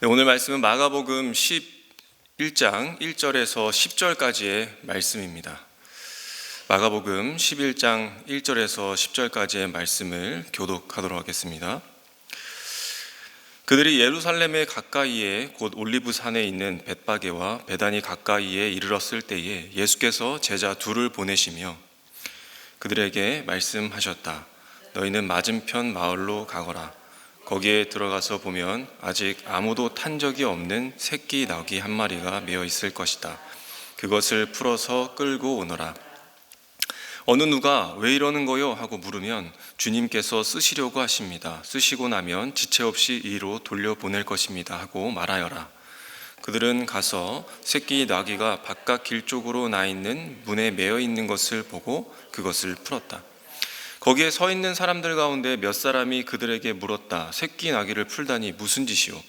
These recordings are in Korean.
네, 오늘 말씀은 마가복음 11장 1절에서 10절까지의 말씀입니다. 마가복음 11장 1절에서 10절까지의 말씀을 교독하도록 하겠습니다. 그들이 예루살렘에 가까이에 곧 올리브산에 있는 벳바게와 베다니 가까이에 이르렀을 때에 예수께서 제자 둘을 보내시며 그들에게 말씀하셨다. 너희는 맞은편 마을로 가거라. 거기에 들어가서 보면 아직 아무도 탄 적이 없는 새끼 나귀 한 마리가 메어 있을 것이다. 그것을 풀어서 끌고 오너라. 어느 누가 왜 이러는 거요? 하고 물으면 주님께서 쓰시려고 하십니다. 쓰시고 나면 지체 없이 이리로 돌려보낼 것입니다. 하고 말하여라. 그들은 가서 새끼 나귀가 바깥 길 쪽으로 나 있는 문에 메어 있는 것을 보고 그것을 풀었다. 거기에 서 있는 사람들 가운데 몇 사람이 그들에게 물었다. 새끼 나귀를 풀다니 무슨 짓이오?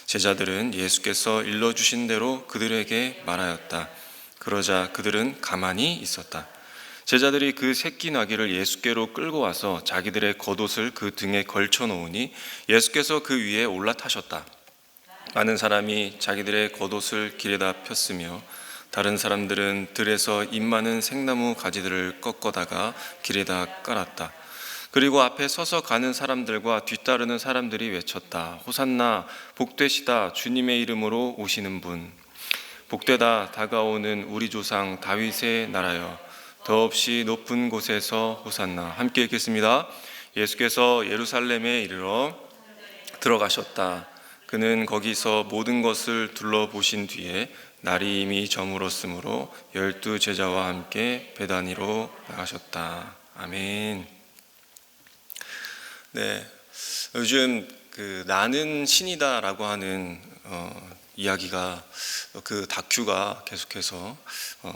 제자들은 예수께서 일러주신 대로 그들에게 말하였다. 그러자 그들은 가만히 있었다. 제자들이 그 새끼 나귀를 예수께로 끌고 와서 자기들의 겉옷을 그 등에 걸쳐 놓으니 예수께서 그 위에 올라타셨다. 많은 사람이 자기들의 겉옷을 길에다 폈으며 다른 사람들은 들에서 잎 많은 생나무 가지들을 꺾어다가 길에다 깔았다. 그리고 앞에 서서 가는 사람들과 뒤따르는 사람들이 외쳤다. 호산나, 복되시다, 주님의 이름으로 오시는 분. 복되다, 다가오는 우리 조상 다윗의 나라여. 더없이 높은 곳에서 호산나. 함께 읽겠습니다. 예수께서 예루살렘에 이르러 들어가셨다. 그는 거기서 모든 것을 둘러보신 뒤에 날이 이미 저물었으므로 12 제자와 함께 베다니로 나가셨다. 아멘. 네, 요즘 나는 신이다라고 하는 이야기가 그 다큐가 계속해서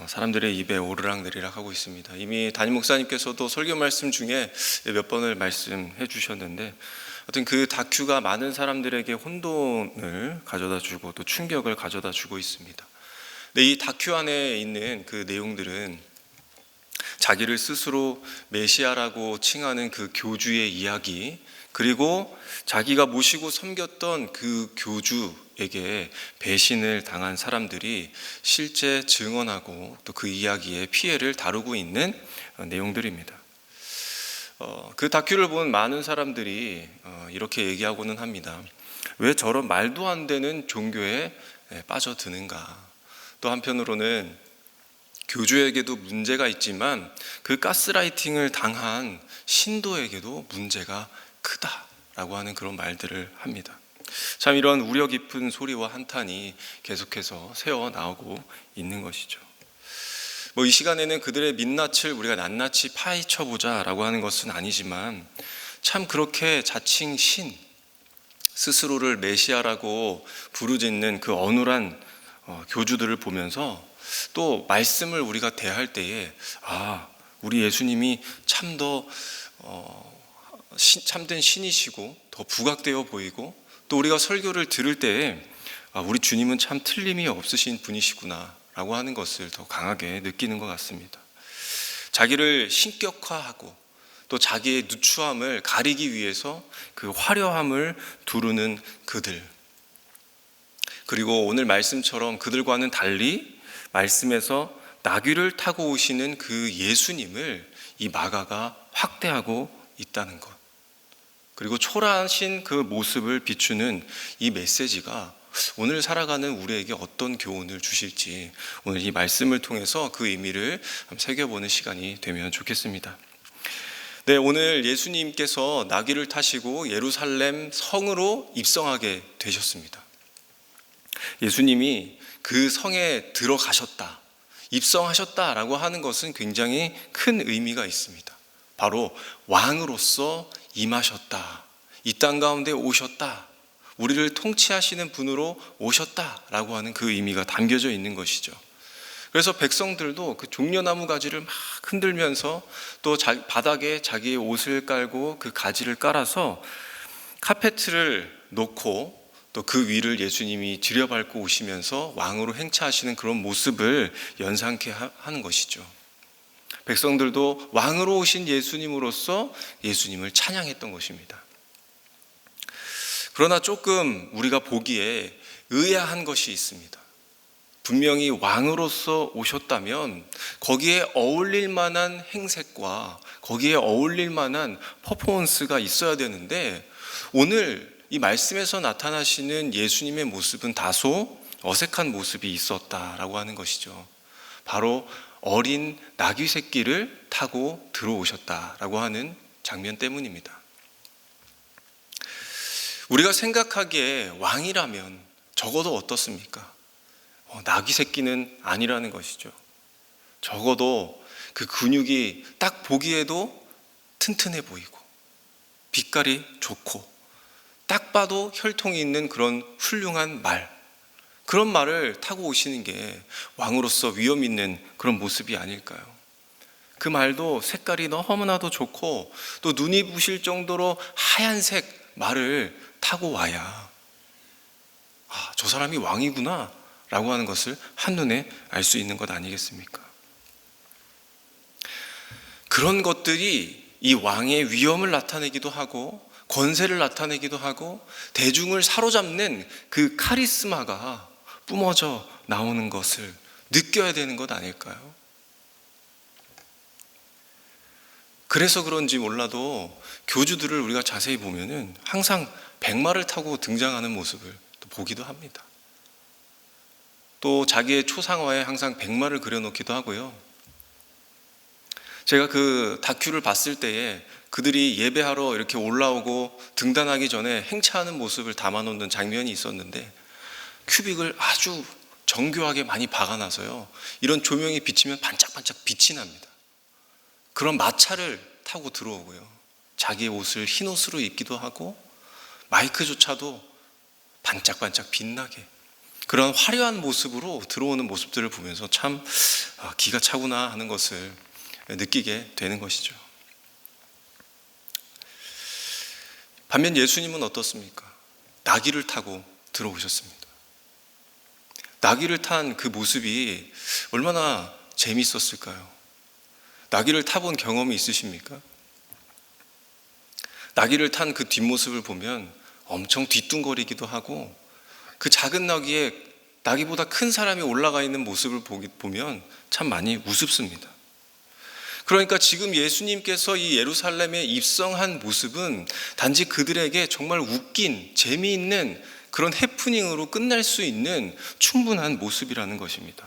사람들의 입에 오르락내리락 하고 있습니다. 이미 담임 목사님께서도 설교 말씀 중에 몇 번을 말씀해 주셨는데 하여튼 그 다큐가 많은 사람들에게 혼돈을 가져다 주고 또 충격을 가져다 주고 있습니다. 근데 이 다큐 안에 있는 그 내용들은 자기를 스스로 메시아라고 칭하는 그 교주의 이야기, 그리고 자기가 모시고 섬겼던 그 교주에게 배신을 당한 사람들이 실제 증언하고 또 그 이야기의 피해를 다루고 있는 내용들입니다. 그 다큐를 본 많은 사람들이 이렇게 얘기하고는 합니다. 왜 저런 말도 안 되는 종교에 빠져드는가? 또 한편으로는 교주에게도 문제가 있지만 그 가스라이팅을 당한 신도에게도 문제가 크다라고 하는 그런 말들을 합니다. 참 이런 우려 깊은 소리와 한탄이 계속해서 새어 나오고 있는 것이죠. 이 시간에는 그들의 민낯을 우리가 낱낱이 파헤쳐보자라고 하는 것은 아니지만 참 그렇게 자칭 신, 스스로를 메시아라고 부르짖는 그 어눌한 교주들을 보면서 또 말씀을 우리가 대할 때에 우리 예수님이 참 더 참된 신이시고 더 부각되어 보이고 또 우리가 설교를 들을 때에 우리 주님은 참 틀림이 없으신 분이시구나 라고 하는 것을 더 강하게 느끼는 것 같습니다. 자기를 신격화하고 또 자기의 누추함을 가리기 위해서 그 화려함을 두르는 그들, 그리고 오늘 말씀처럼 그들과는 달리 말씀에서 나귀를 타고 오시는 그 예수님을 이 마가가 확대하고 있다는 것, 그리고 초라하신 그 모습을 비추는 이 메시지가 오늘 살아가는 우리에게 어떤 교훈을 주실지 오늘 이 말씀을 통해서 그 의미를 새겨보는 시간이 되면 좋겠습니다. 네, 오늘 예수님께서 나귀를 타시고 예루살렘 성으로 입성하게 되셨습니다. 예수님이 그 성에 들어가셨다, 입성하셨다라고 하는 것은 굉장히 큰 의미가 있습니다. 바로 왕으로서 임하셨다, 이 땅 가운데 오셨다, 우리를 통치하시는 분으로 오셨다라고 하는 그 의미가 담겨져 있는 것이죠. 그래서 백성들도 그 종려나무 가지를 막 흔들면서 또 바닥에 자기의 옷을 깔고 그 가지를 깔아서 카페트를 놓고 또 그 위를 예수님이 들여밟고 오시면서 왕으로 행차하시는 그런 모습을 연상케 하는 것이죠. 백성들도 왕으로 오신 예수님으로서 예수님을 찬양했던 것입니다. 그러나 조금 우리가 보기에 의아한 것이 있습니다. 분명히 왕으로서 오셨다면 거기에 어울릴 만한 행색과 거기에 어울릴 만한 퍼포먼스가 있어야 되는데, 오늘 이 말씀에서 나타나시는 예수님의 모습은 다소 어색한 모습이 있었다라고 하는 것이죠. 바로 어린 나귀 새끼를 타고 들어오셨다라고 하는 장면 때문입니다. 우리가 생각하기에 왕이라면 적어도 어떻습니까? 나귀 새끼는 아니라는 것이죠. 적어도 그 근육이 딱 보기에도 튼튼해 보이고 빛깔이 좋고 딱 봐도 혈통이 있는 그런 훌륭한 말, 그런 말을 타고 오시는 게 왕으로서 위엄 있는 그런 모습이 아닐까요? 그 말도 색깔이 너무나도 좋고 또 눈이 부실 정도로 하얀색 말을 타고 와야 저 사람이 왕이구나 라고 하는 것을 한눈에 알 수 있는 것 아니겠습니까? 그런 것들이 이 왕의 위엄을 나타내기도 하고 권세를 나타내기도 하고 대중을 사로잡는 그 카리스마가 뿜어져 나오는 것을 느껴야 되는 것 아닐까요? 그래서 그런지 몰라도 교주들을 우리가 자세히 보면은 항상 백마를 타고 등장하는 모습을 또 보기도 합니다. 또 자기의 초상화에 항상 백마를 그려놓기도 하고요. 제가 그 다큐를 봤을 때에 그들이 예배하러 이렇게 올라오고 등단하기 전에 행차하는 모습을 담아놓는 장면이 있었는데, 큐빅을 아주 정교하게 많이 박아놔서요, 이런 조명이 비치면 반짝반짝 빛이 납니다. 그런 마차를 타고 들어오고요, 자기의 옷을 흰 옷으로 입기도 하고 마이크조차도 반짝반짝 빛나게 그런 화려한 모습으로 들어오는 모습들을 보면서 참 기가 차구나 하는 것을 느끼게 되는 것이죠. 반면 예수님은 어떻습니까? 나귀를 타고 들어오셨습니다. 나귀를 탄 그 모습이 얼마나 재미있었을까요? 나귀를 타본 경험이 있으십니까? 나귀를 탄 그 뒷모습을 보면 엄청 뒤뚱거리기도 하고, 그 작은 나귀보다 큰 사람이 올라가 있는 모습을 보면 참 많이 우습습니다. 그러니까 지금 예수님께서 이 예루살렘에 입성한 모습은 단지 그들에게 정말 웃긴, 재미있는 그런 해프닝으로 끝날 수 있는 충분한 모습이라는 것입니다.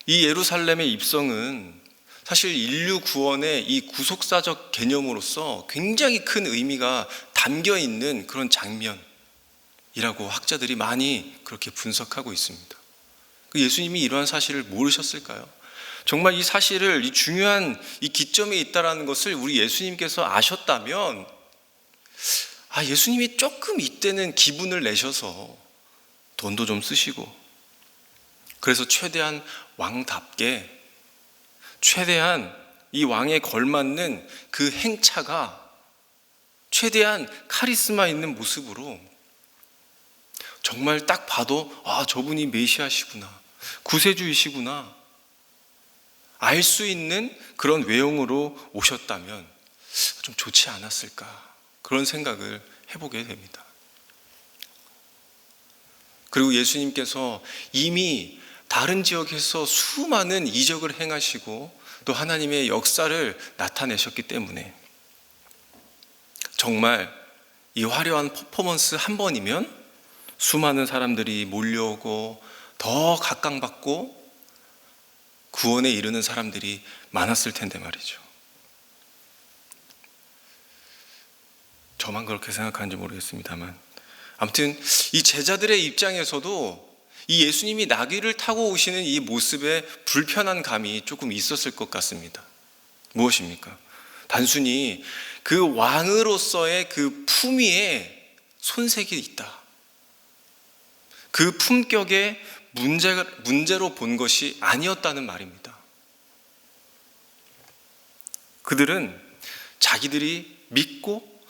이 예루살렘의 입성은 사실 인류 구원의 이 구속사적 개념으로서 굉장히 큰 의미가 담겨 있는 그런 장면이라고 학자들이 많이 그렇게 분석하고 있습니다. 예수님이 이러한 사실을 모르셨을까요? 정말 이 사실을, 이 중요한 이 기점에 있다라는 것을 우리 예수님께서 아셨다면, 예수님이 조금 이때는 기분을 내셔서 돈도 좀 쓰시고, 그래서 최대한 왕답게, 최대한 이 왕에 걸맞는 그 행차가 최대한 카리스마 있는 모습으로, 정말 딱 봐도 저분이 메시아시구나, 구세주이시구나 알 수 있는 그런 외형으로 오셨다면 좀 좋지 않았을까, 그런 생각을 해보게 됩니다. 그리고 예수님께서 이미 다른 지역에서 수많은 이적을 행하시고 또 하나님의 역사를 나타내셨기 때문에 정말 이 화려한 퍼포먼스 한 번이면 수많은 사람들이 몰려오고 더 각광받고 구원에 이르는 사람들이 많았을 텐데 말이죠. 저만 그렇게 생각하는지 모르겠습니다만, 아무튼 이 제자들의 입장에서도 이 예수님이 나귀를 타고 오시는 이 모습에 불편한 감이 조금 있었을 것 같습니다. 무엇입니까? 단순히 그 왕으로서의 그 품위에 손색이 있다, 그 품격에 문제로 본 것이 아니었다는 말입니다. 그들은 자기들이 믿고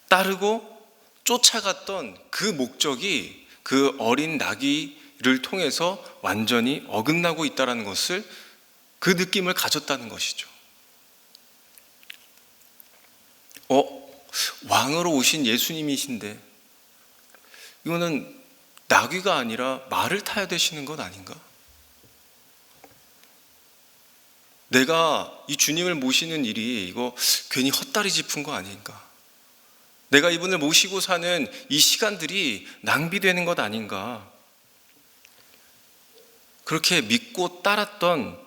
따르고 쫓아갔던 그 목적이 그 어린 나귀를 통해서 완전히 어긋나고 있다는 것을, 그 느낌을 가졌다는 것이죠. 왕으로 오신 예수님이신데 이거는 나귀가 아니라 말을 타야 되시는 것 아닌가? 내가 이 주님을 모시는 일이 이거 괜히 헛다리 짚은 거 아닌가? 내가 이분을 모시고 사는 이 시간들이 낭비되는 것 아닌가? 그렇게 믿고 따랐던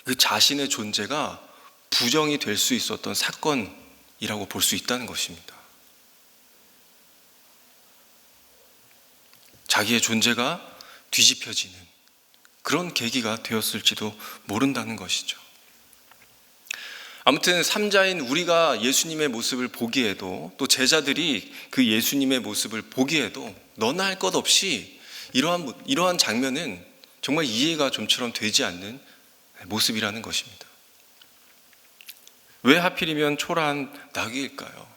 그 자신의 존재가 부정이 될 수 있었던 사건이라고 볼 수 있다는 것입니다. 자기의 존재가 뒤집혀지는 그런 계기가 되었을지도 모른다는 것이죠. 아무튼 삼자인 우리가 예수님의 모습을 보기에도, 또 제자들이 그 예수님의 모습을 보기에도 너나 할 것 없이 이러한 장면은 정말 이해가 좀처럼 되지 않는 모습이라는 것입니다. 왜 하필이면 초라한 나귀일까요?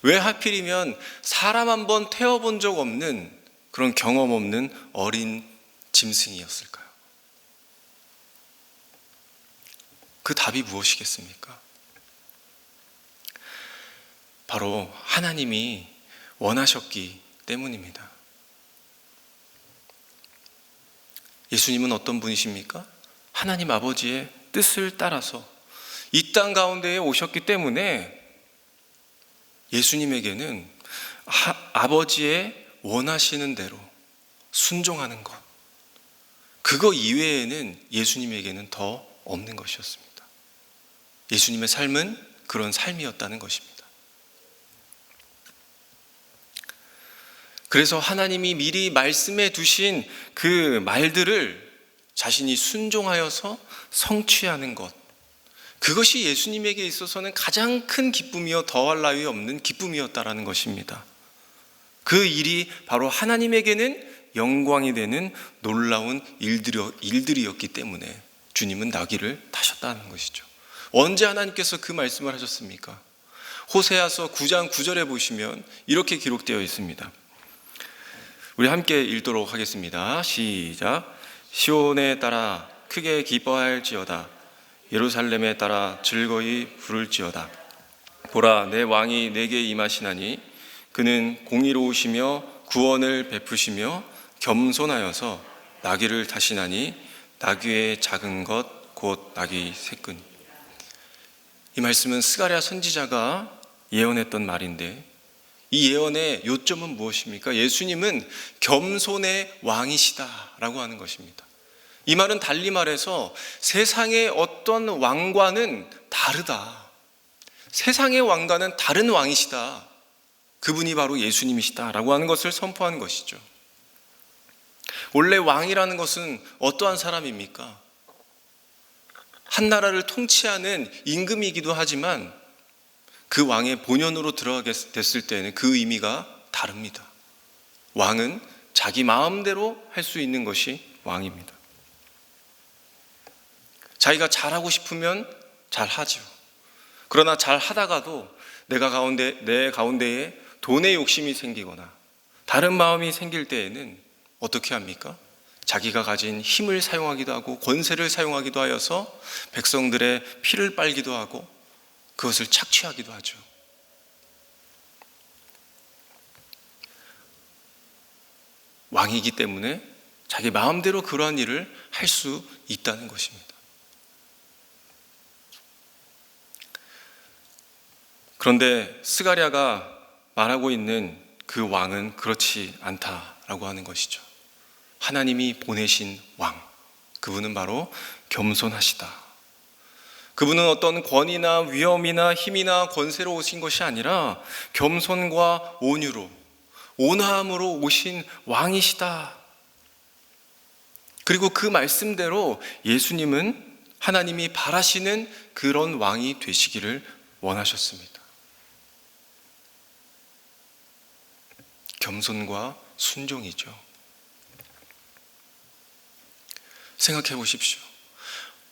왜 하필이면 사람 한번 태워본 적 없는 그런 경험 없는 어린 짐승이었을까요? 그 답이 무엇이겠습니까? 바로 하나님이 원하셨기 때문입니다. 예수님은 어떤 분이십니까? 하나님 아버지의 뜻을 따라서 이 땅 가운데에 오셨기 때문에 예수님에게는 아버지의 원하시는 대로 순종하는 것, 그거 이외에는 예수님에게는 더 없는 것이었습니다. 예수님의 삶은 그런 삶이었다는 것입니다. 그래서 하나님이 미리 말씀해 두신 그 말들을 자신이 순종하여서 성취하는 것, 그것이 예수님에게 있어서는 가장 큰 기쁨이요 더할 나위 없는 기쁨이었다라는 것입니다. 그 일이 바로 하나님에게는 영광이 되는 놀라운 일들이었기 때문에 주님은 나귀를 타셨다는 것이죠. 언제 하나님께서 그 말씀을 하셨습니까? 호세아서 9장 9절에 보시면 이렇게 기록되어 있습니다. 우리 함께 읽도록 하겠습니다. 시작. 시온에 따라 크게 기뻐할지어다. 예루살렘에 따라 즐거이 부를지어다. 보라, 내 왕이 내게 임하시나니 그는 공의로우시며 구원을 베푸시며 겸손하여서 나귀를 타시나니 나귀의 작은 것 곧 나귀 새끈. 이 말씀은 스가랴 선지자가 예언했던 말인데 이 예언의 요점은 무엇입니까? 예수님은 겸손의 왕이시다라고 하는 것입니다. 이 말은 달리 말해서 세상의 어떤 왕과는 다르다. 세상의 왕과는 다른 왕이시다. 그분이 바로 예수님이시다라고 하는 것을 선포하는 것이죠. 원래 왕이라는 것은 어떠한 사람입니까? 한 나라를 통치하는 임금이기도 하지만 그 왕의 본연으로 들어가게 됐을 때는 그 의미가 다릅니다. 왕은 자기 마음대로 할 수 있는 것이 왕입니다. 자기가 잘하고 싶으면 잘하죠. 그러나 잘하다가도 내 가운데에 돈의 욕심이 생기거나 다른 마음이 생길 때에는 어떻게 합니까? 자기가 가진 힘을 사용하기도 하고 권세를 사용하기도 하여서 백성들의 피를 빨기도 하고 그것을 착취하기도 하죠. 왕이기 때문에 자기 마음대로 그러한 일을 할 수 있다는 것입니다. 그런데 스가랴가 말하고 있는 그 왕은 그렇지 않다라고 하는 것이죠. 하나님이 보내신 왕, 그분은 바로 겸손하시다. 그분은 어떤 권위나 위엄이나 힘이나 권세로 오신 것이 아니라 겸손과 온유로, 온화함으로 오신 왕이시다. 그리고 그 말씀대로 예수님은 하나님이 바라시는 그런 왕이 되시기를 원하셨습니다. 겸손과 순종이죠. 생각해 보십시오.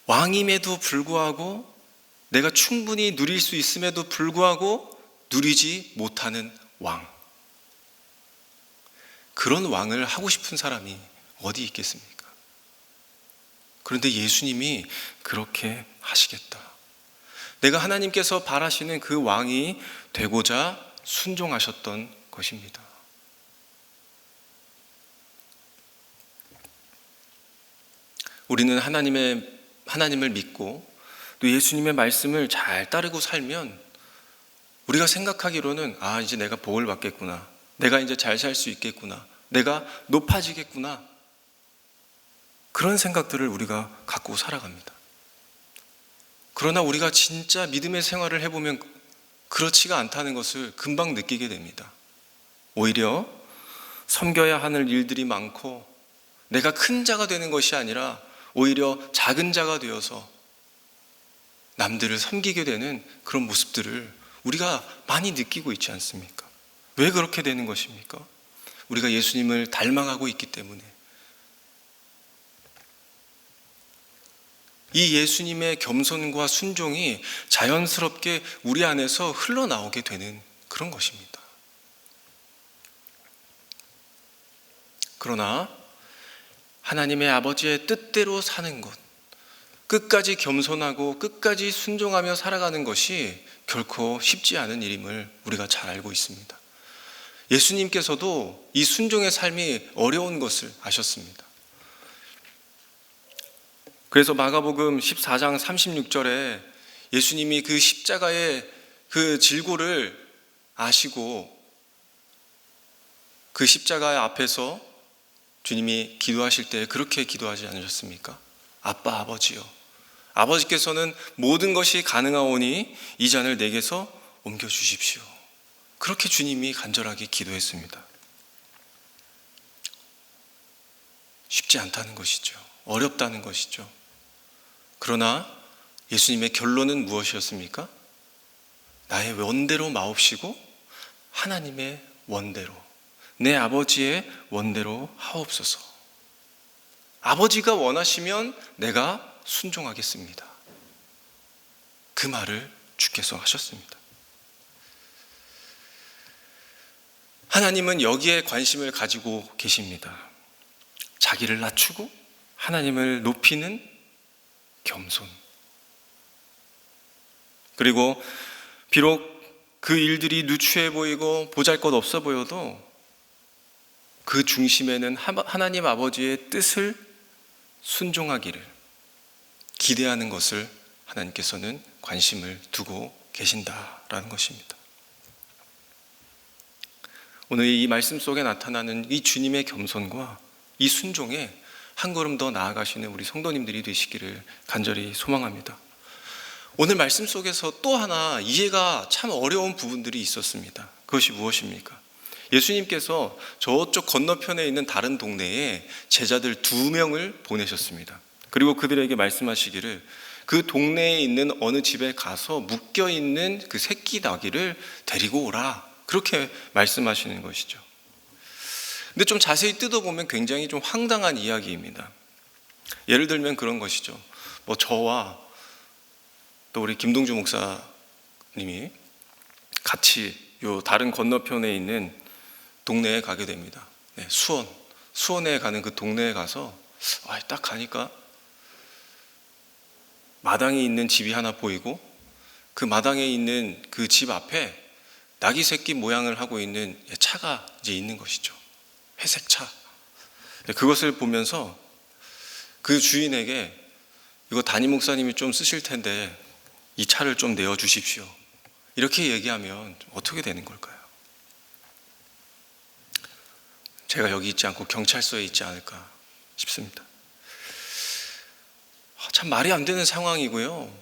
왕임에도 불구하고 내가 충분히 누릴 수 있음에도 불구하고 누리지 못하는 왕. 그런 왕을 하고 싶은 사람이 어디 있겠습니까? 그런데 예수님이 그렇게 하시겠다. 내가 하나님께서 바라시는 그 왕이 되고자 순종하셨던 것입니다. 우리는 하나님을 믿고 또 예수님의 말씀을 잘 따르고 살면 우리가 생각하기로는 이제 내가 복을 받겠구나, 내가 이제 잘 살 수 있겠구나, 내가 높아지겠구나, 그런 생각들을 우리가 갖고 살아갑니다. 그러나 우리가 진짜 믿음의 생활을 해보면 그렇지가 않다는 것을 금방 느끼게 됩니다. 오히려 섬겨야 하는 일들이 많고 내가 큰 자가 되는 것이 아니라 오히려 작은 자가 되어서 남들을 섬기게 되는 그런 모습들을 우리가 많이 느끼고 있지 않습니까? 왜 그렇게 되는 것입니까? 우리가 예수님을 닮아가고 있기 때문에. 이 예수님의 겸손과 순종이 자연스럽게 우리 안에서 흘러나오게 되는 그런 것입니다. 그러나 하나님의 아버지의 뜻대로 사는 것, 끝까지 겸손하고 끝까지 순종하며 살아가는 것이 결코 쉽지 않은 일임을 우리가 잘 알고 있습니다. 예수님께서도 이 순종의 삶이 어려운 것을 아셨습니다. 그래서 마가복음 14장 36절에 예수님이 그 십자가의 그 질고를 아시고 그 십자가 앞에서 주님이 기도하실 때 그렇게 기도하지 않으셨습니까? 아빠, 아버지요, 아버지께서는 모든 것이 가능하오니 이 잔을 내게서 옮겨주십시오. 그렇게 주님이 간절하게 기도했습니다. 쉽지 않다는 것이죠. 어렵다는 것이죠. 그러나 예수님의 결론은 무엇이었습니까? 나의 원대로 마옵시고 하나님의 원대로, 내 아버지의 원대로 하옵소서. 아버지가 원하시면 내가 순종하겠습니다. 그 말을 주께서 하셨습니다. 하나님은 여기에 관심을 가지고 계십니다. 자기를 낮추고 하나님을 높이는 겸손. 그리고 비록 그 일들이 누추해 보이고 보잘것없어 보여도 그 중심에는 하나님 아버지의 뜻을 순종하기를 기대하는 것을 하나님께서는 관심을 두고 계신다라는 것입니다. 오늘 이 말씀 속에 나타나는 이 주님의 겸손과 이 순종에 한 걸음 더 나아가시는 우리 성도님들이 되시기를 간절히 소망합니다. 오늘 말씀 속에서 또 하나 이해가 참 어려운 부분들이 있었습니다. 그것이 무엇입니까? 예수님께서 저쪽 건너편에 있는 다른 동네에 제자들 2명을 보내셨습니다. 그리고 그들에게 말씀하시기를 그 동네에 있는 어느 집에 가서 묶여있는 그 새끼 나귀를 데리고 오라, 그렇게 말씀하시는 것이죠. 근데 좀 자세히 뜯어보면 굉장히 좀 황당한 이야기입니다. 예를 들면 그런 것이죠. 저와 또 우리 김동주 목사님이 같이 요 다른 건너편에 있는 동네에 가게 됩니다. 수원에 가는 그 동네에 가서 딱 가니까 마당이 있는 집이 하나 보이고 그 마당에 있는 그 집 앞에 나귀 새끼 모양을 하고 있는 차가 이제 있는 것이죠. 회색 차. 그것을 보면서 그 주인에게 이거 담임 목사님이 좀 쓰실 텐데 이 차를 좀 내어주십시오, 이렇게 얘기하면 어떻게 되는 걸까요? 제가 여기 있지 않고 경찰서에 있지 않을까 싶습니다. 참 말이 안 되는 상황이고요.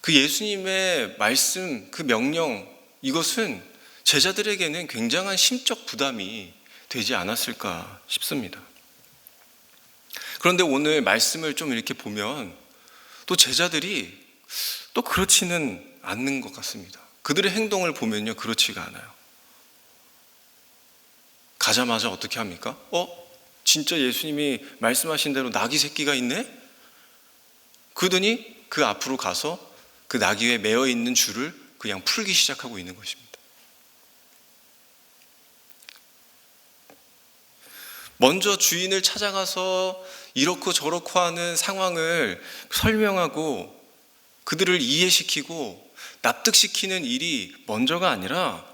그 예수님의 말씀, 그 명령, 이것은 제자들에게는 굉장한 심적 부담이 되지 않았을까 싶습니다. 그런데 오늘 말씀을 좀 이렇게 보면 또 제자들이 또 그렇지는 않는 것 같습니다. 그들의 행동을 보면요, 그렇지가 않아요. 가자마자 어떻게 합니까? 진짜 예수님이 말씀하신 대로 나귀 새끼가 있네? 그러더니 그 앞으로 가서 그 나귀에 매어 있는 줄을 그냥 풀기 시작하고 있는 것입니다. 먼저 주인을 찾아가서 이렇고 저렇고 하는 상황을 설명하고 그들을 이해시키고 납득시키는 일이 먼저가 아니라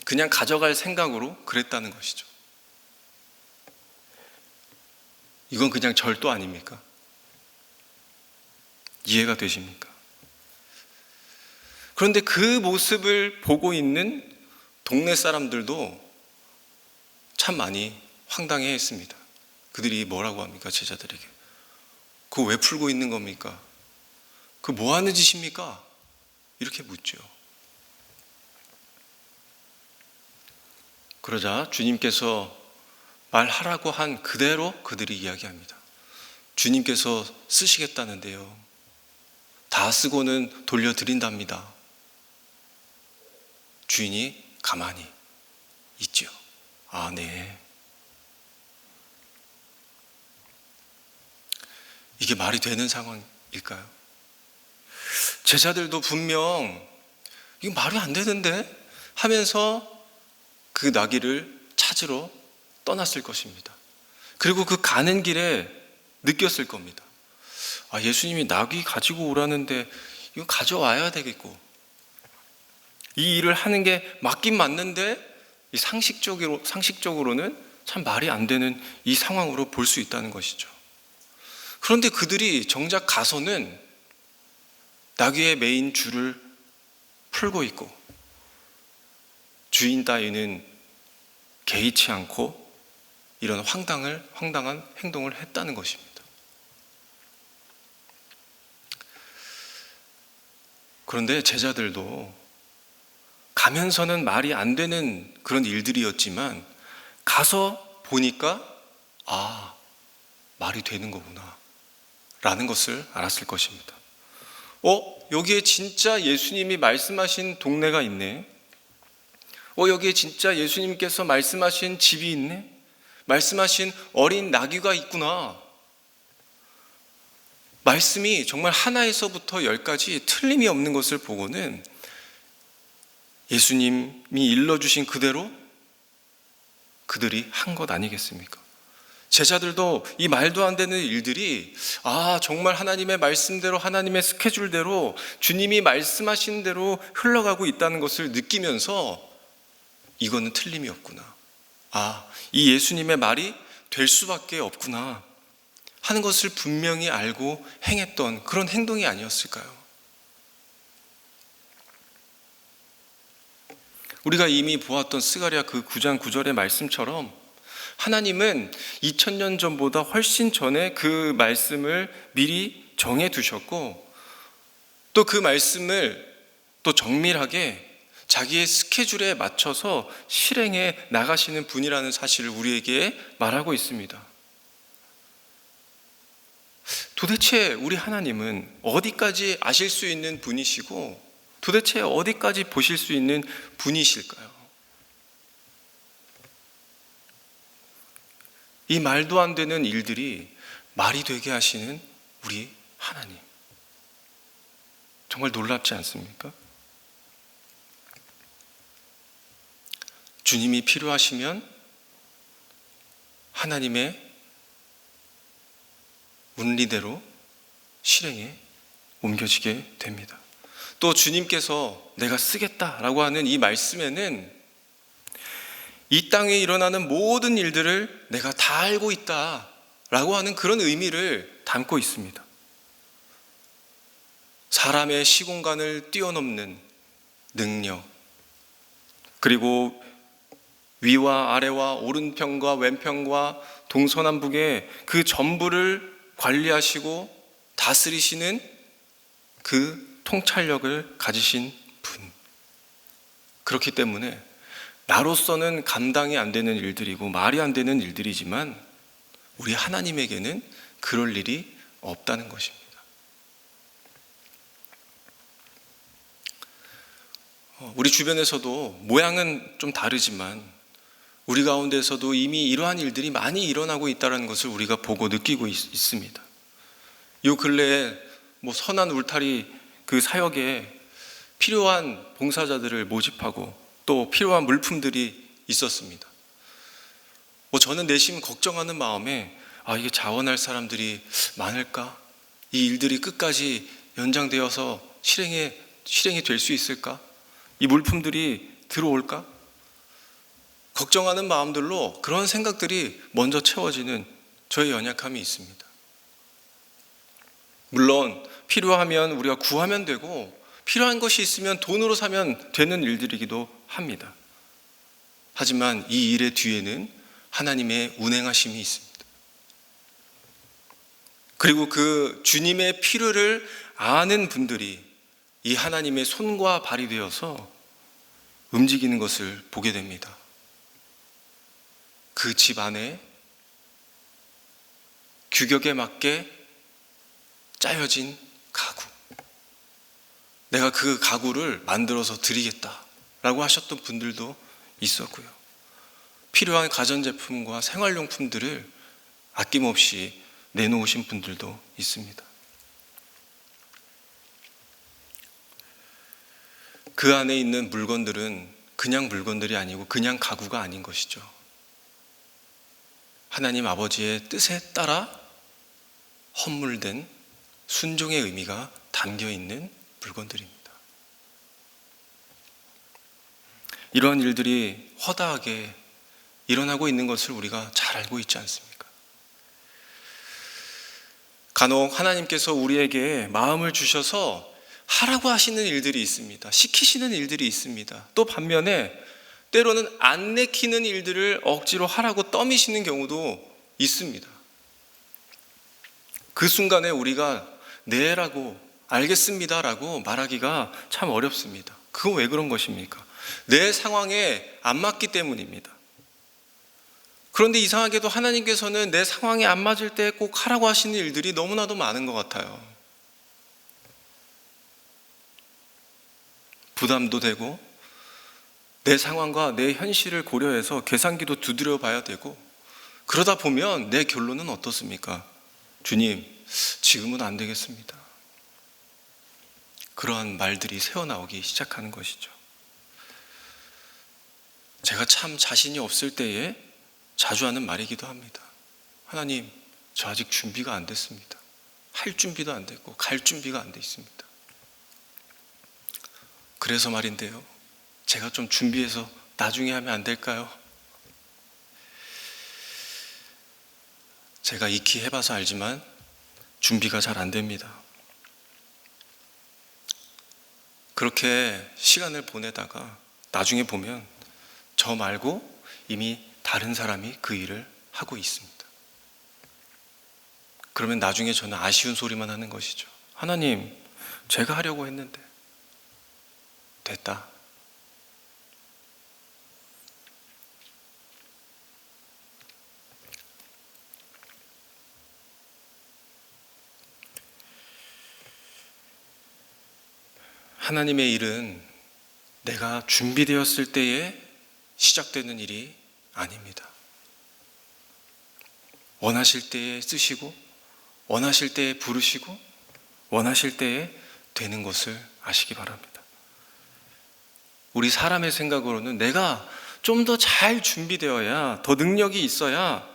그냥 가져갈 생각으로 그랬다는 것이죠. 이건 그냥 절도 아닙니까? 이해가 되십니까? 그런데 그 모습을 보고 있는 동네 사람들도 참 많이 황당해 했습니다. 그들이 뭐라고 합니까? 제자들에게. 그거 왜 풀고 있는 겁니까? 그거 뭐 하는 짓입니까? 이렇게 묻죠. 그러자 주님께서 말하라고 한 그대로 그들이 이야기합니다. 주님께서 쓰시겠다는데요. 다 쓰고는 돌려드린답니다. 주인이 가만히 있죠. 아, 네. 이게 말이 되는 상황일까요? 제자들도 분명 이거 말이 안 되는데 하면서 그 나귀를 찾으러 떠났을 것입니다. 그리고 그 가는 길에 느꼈을 겁니다. 아, 예수님이 나귀 가지고 오라는데 이거 가져와야 되겠고, 이 일을 하는 게 맞긴 맞는데 상식적으로는 참 말이 안 되는 이 상황으로 볼 수 있다는 것이죠. 그런데 그들이 정작 가서는 나귀의 메인 줄을 풀고 있고 주인 따위는 개의치 않고 이런 황당한 행동을 했다는 것입니다. 그런데 제자들도 가면서는 말이 안 되는 그런 일들이었지만 가서 보니까 아, 말이 되는 거구나 라는 것을 알았을 것입니다. 여기에 진짜 예수님이 말씀하신 동네가 있네. 여기에 진짜 예수님께서 말씀하신 집이 있네. 말씀하신 어린 나귀가 있구나. 말씀이 정말 하나에서부터 열까지 틀림이 없는 것을 보고는 예수님이 일러주신 그대로 그들이 한 것 아니겠습니까? 제자들도 이 말도 안 되는 일들이 정말 하나님의 말씀대로 하나님의 스케줄대로 주님이 말씀하신 대로 흘러가고 있다는 것을 느끼면서 이거는 틀림이 없구나. 이 예수님의 말이 될 수밖에 없구나 하는 것을 분명히 알고 행했던 그런 행동이 아니었을까요? 우리가 이미 보았던 스가랴 그 9장 9절의 말씀처럼 하나님은 2000년 전보다 훨씬 전에 그 말씀을 미리 정해 두셨고 또 그 말씀을 또 정밀하게 자기의 스케줄에 맞춰서 실행해 나가시는 분이라는 사실을 우리에게 말하고 있습니다. 도대체 우리 하나님은 어디까지 아실 수 있는 분이시고 도대체 어디까지 보실 수 있는 분이실까요? 이 말도 안 되는 일들이 말이 되게 하시는 우리 하나님, 정말 놀랍지 않습니까? 주님이 필요하시면 하나님의 운리대로 실행에 옮겨지게 됩니다. 또 주님께서 내가 쓰겠다라고 하는 이 말씀에는 이 땅에 일어나는 모든 일들을 내가 다 알고 있다라고 하는 그런 의미를 담고 있습니다. 사람의 시공간을 뛰어넘는 능력, 그리고 위와 아래와 오른편과 왼편과 동서남북의 그 전부를 관리하시고 다스리시는 그 통찰력을 가지신 분. 그렇기 때문에 나로서는 감당이 안 되는 일들이고 말이 안 되는 일들이지만 우리 하나님에게는 그럴 일이 없다는 것입니다. 우리 주변에서도 모양은 좀 다르지만 우리 가운데서도 이미 이러한 일들이 많이 일어나고 있다는 것을 우리가 보고 느끼고 있습니다. 이 근래에 선한 울타리 그 사역에 필요한 봉사자들을 모집하고 또 필요한 물품들이 있었습니다. 저는 내심 걱정하는 마음에 이게 자원할 사람들이 많을까? 이 일들이 끝까지 연장되어서 실행이 될 수 있을까? 이 물품들이 들어올까? 걱정하는 마음들로 그런 생각들이 먼저 채워지는 저의 연약함이 있습니다. 물론 필요하면 우리가 구하면 되고 필요한 것이 있으면 돈으로 사면 되는 일들이기도 합니다. 하지만 이 일의 뒤에는 하나님의 운행하심이 있습니다. 그리고 그 주님의 필요를 아는 분들이 이 하나님의 손과 발이 되어서 움직이는 것을 보게 됩니다. 그 집 안에 규격에 맞게 짜여진 가구, 내가 그 가구를 만들어서 드리겠다라고 하셨던 분들도 있었고요. 필요한 가전제품과 생활용품들을 아낌없이 내놓으신 분들도 있습니다. 그 안에 있는 물건들은 그냥 물건들이 아니고 그냥 가구가 아닌 것이죠. 하나님 아버지의 뜻에 따라 헌물된 순종의 의미가 담겨 있는 물건들입니다. 이러한 일들이 허다하게 일어나고 있는 것을 우리가 잘 알고 있지 않습니까? 간혹 하나님께서 우리에게 마음을 주셔서 하라고 하시는 일들이 있습니다. 시키시는 일들이 있습니다. 또 반면에 때로는 안 내키는 일들을 억지로 하라고 떠미시는 경우도 있습니다. 그 순간에 우리가 네라고 알겠습니다라고 말하기가 참 어렵습니다. 그거 왜 그런 것입니까? 내 상황에 안 맞기 때문입니다. 그런데 이상하게도 하나님께서는 내 상황에 안 맞을 때 꼭 하라고 하시는 일들이 너무나도 많은 것 같아요. 부담도 되고 내 상황과 내 현실을 고려해서 계산기도 두드려 봐야 되고 그러다 보면 내 결론은 어떻습니까? 주님, 지금은 안 되겠습니다. 그러한 말들이 새어나오기 시작하는 것이죠. 제가 참 자신이 없을 때에 자주 하는 말이기도 합니다. 하나님, 저 아직 준비가 안 됐습니다. 할 준비도 안 됐고 갈 준비가 안 돼 있습니다. 그래서 말인데요, 제가 좀 준비해서 나중에 하면 안 될까요? 제가 익히 해봐서 알지만 준비가 잘 안 됩니다. 그렇게 시간을 보내다가 나중에 보면 저 말고 이미 다른 사람이 그 일을 하고 있습니다. 그러면 나중에 저는 아쉬운 소리만 하는 것이죠. 하나님, 제가 하려고 했는데 됐다. 하나님의 일은 내가 준비되었을 때에 시작되는 일이 아닙니다. 원하실 때에 쓰시고 원하실 때에 부르시고 원하실 때에 되는 것을 아시기 바랍니다. 우리 사람의 생각으로는 내가 좀 더 잘 준비되어야, 더 능력이 있어야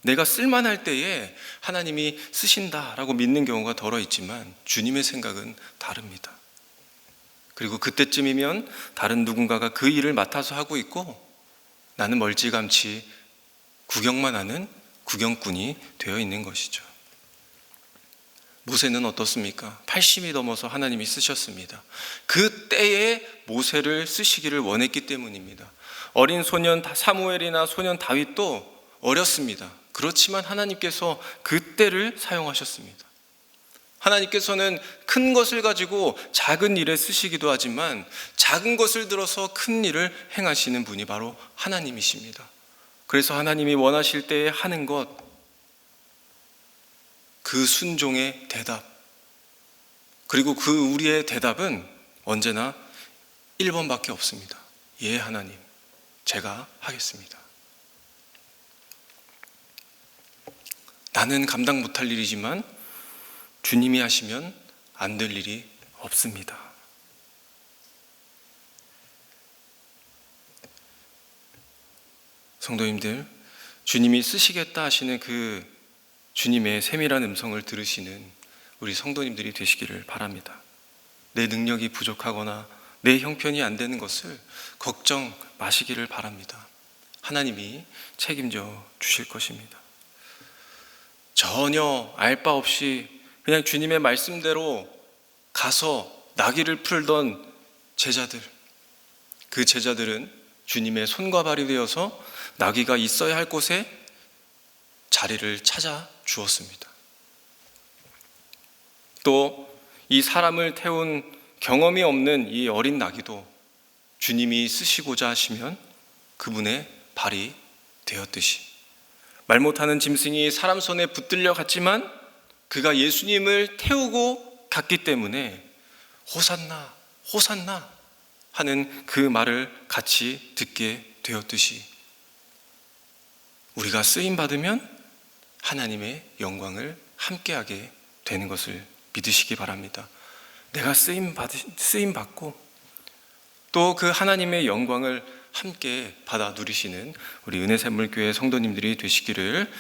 내가 쓸만할 때에 하나님이 쓰신다라고 믿는 경우가 덜어 있지만 주님의 생각은 다릅니다. 그리고 그때쯤이면 다른 누군가가 그 일을 맡아서 하고 있고 나는 멀찌감치 구경만 하는 구경꾼이 되어 있는 것이죠. 모세는 어떻습니까? 80이 넘어서 하나님이 쓰셨습니다. 그 때에 모세를 쓰시기를 원했기 때문입니다. 어린 소년 사무엘이나 소년 다윗도 어렸습니다. 그렇지만 하나님께서 그 때를 사용하셨습니다. 하나님께서는 큰 것을 가지고 작은 일에 쓰시기도 하지만 작은 것을 들어서 큰 일을 행하시는 분이 바로 하나님이십니다. 그래서 하나님이 원하실 때에 하는 것, 그 순종의 대답, 그리고 그 우리의 대답은 언제나 1번밖에 없습니다. 예, 하나님, 제가 하겠습니다. 나는 감당 못할 일이지만 주님이 하시면 안 될 일이 없습니다. 성도님들, 주님이 쓰시겠다 하시는 그 주님의 세밀한 음성을 들으시는 우리 성도님들이 되시기를 바랍니다. 내 능력이 부족하거나 내 형편이 안 되는 것을 걱정 마시기를 바랍니다. 하나님이 책임져 주실 것입니다. 전혀 알 바 없이 그냥 주님의 말씀대로 가서 나귀를 풀던 제자들, 그 제자들은 주님의 손과 발이 되어서 나귀가 있어야 할 곳에 자리를 찾아 주었습니다. 또 이 사람을 태운 경험이 없는 이 어린 나귀도 주님이 쓰시고자 하시면 그분의 발이 되었듯이, 말 못하는 짐승이 사람 손에 붙들려 갔지만 그가 예수님을 태우고 갔기 때문에 호산나 호산나 하는 그 말을 같이 듣게 되었듯이, 우리가 쓰임받으면 하나님의 영광을 함께하게 되는 것을 믿으시기 바랍니다. 내가 쓰임받고 또 그 하나님의 영광을 함께 받아 누리시는 우리 은혜샘물교회 성도님들이 되시기를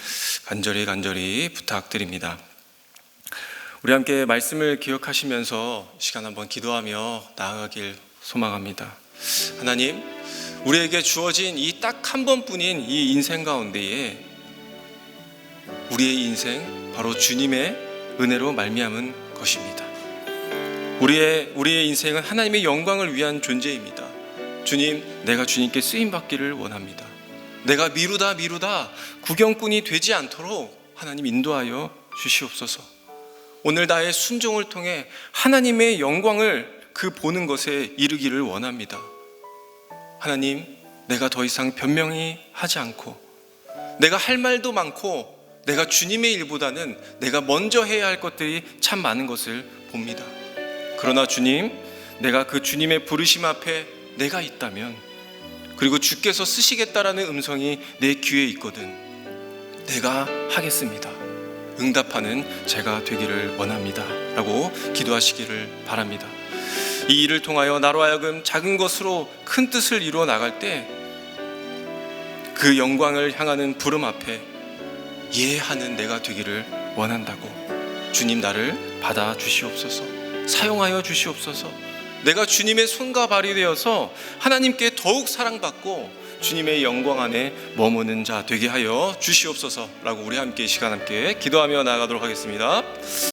간절히 부탁드립니다. 우리 함께 말씀을 기억하시면서 시간 한번 기도하며 나아가길 소망합니다. 하나님, 우리에게 주어진 이 딱 한 번뿐인 이 인생 가운데에 우리의 인생 바로 주님의 은혜로 말미암은 것입니다. 우리의 인생은 하나님의 영광을 위한 존재입니다. 주님, 내가 주님께 쓰임받기를 원합니다. 내가 미루다 구경꾼이 되지 않도록 하나님 인도하여 주시옵소서. 오늘 나의 순종을 통해 하나님의 영광을 그 보는 것에 이르기를 원합니다. 하나님, 내가 더 이상 변명이 하지 않고 내가 할 말도 많고 내가 주님의 일보다는 내가 먼저 해야 할 것들이 참 많은 것을 봅니다. 그러나 주님, 내가 그 주님의 부르심 앞에 내가 있다면, 그리고 주께서 쓰시겠다라는 음성이 내 귀에 있거든, 내가 하겠습니다. 응답하는 제가 되기를 원합니다 라고 기도하시기를 바랍니다. 이 일을 통하여 나로 하여금 작은 것으로 큰 뜻을 이루어 나갈 때 그 영광을 향하는 부름 앞에 예하는 내가 되기를 원한다고, 주님 나를 받아 주시옵소서, 사용하여 주시옵소서. 내가 주님의 손과 발이 되어서 하나님께 더욱 사랑받고 주님의 영광 안에 머무는 자 되게 하여 주시옵소서 라고 우리 함께 이 시간 함께 기도하며 나아가도록 하겠습니다.